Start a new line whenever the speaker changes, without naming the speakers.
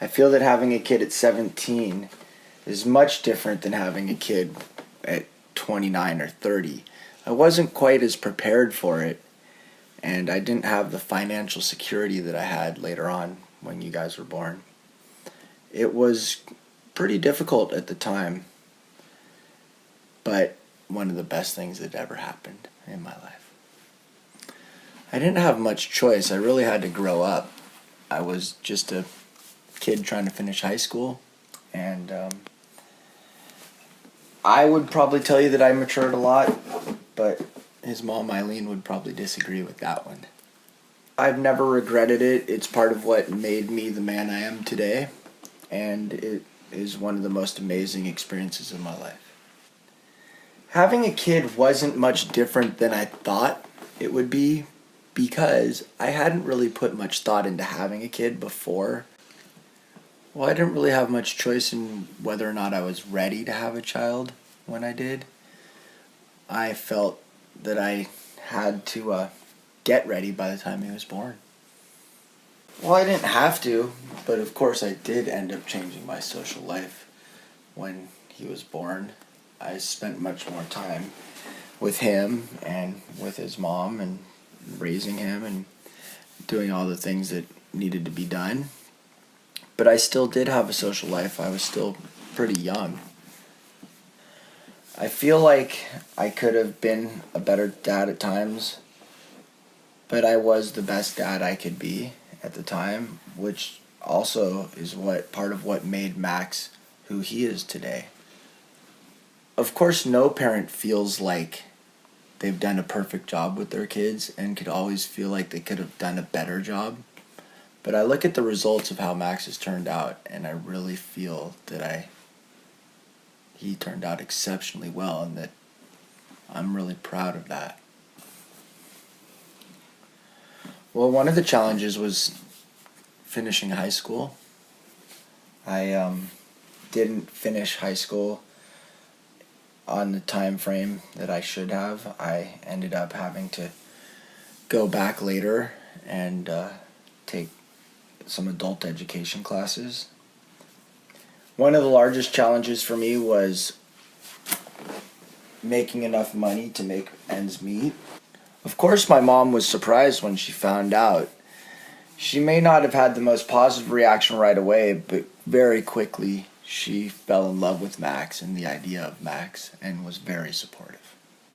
I feel that having a kid at 17 is much different than having a kid at 29 or 30. I wasn't quite as prepared for it, and I didn't have the financial security that I had later on when you guys were born. It was pretty difficult at the time, but one of the best things that ever happened in my life. I didn't have much choice. I really had to grow up. I was just a kid trying to finish high school, and I would probably tell you that I matured a lot, but his mom, Eileen, would probably disagree with that one. I've never regretted it. It's part of what made me the man I am today, and it is one of the most amazing experiences of my life. Having a kid wasn't much different than I thought it would be because I hadn't really put much thought into having a kid before. Well, I didn't really have much choice in whether or not I was ready to have a child when I did. I felt that I had to get ready by the time he was born. Well, I didn't have to, but of course I did end up changing my social life when he was born. I spent much more time with him and with his mom and raising him and doing all the things that needed to be done. But I still did have a social life. I was still pretty young. I feel like I could have been a better dad at times, but I was the best dad I could be at the time, which also is part of what made Max who he is today. Of course, no parent feels like they've done a perfect job with their kids and could always feel like they could have done a better job. But I look at the results of how Max has turned out, and I really feel that he turned out exceptionally well, and that I'm really proud of that. Well, one of the challenges was finishing high school. I didn't finish high school on the time frame that I should have. I ended up having to go back later and take some adult education classes. One of the largest challenges for me was making enough money to make ends meet. Of course, my mom was surprised when she found out. She may not have had the most positive reaction right away, but very quickly she fell in love with Max and the idea of Max and was very supportive.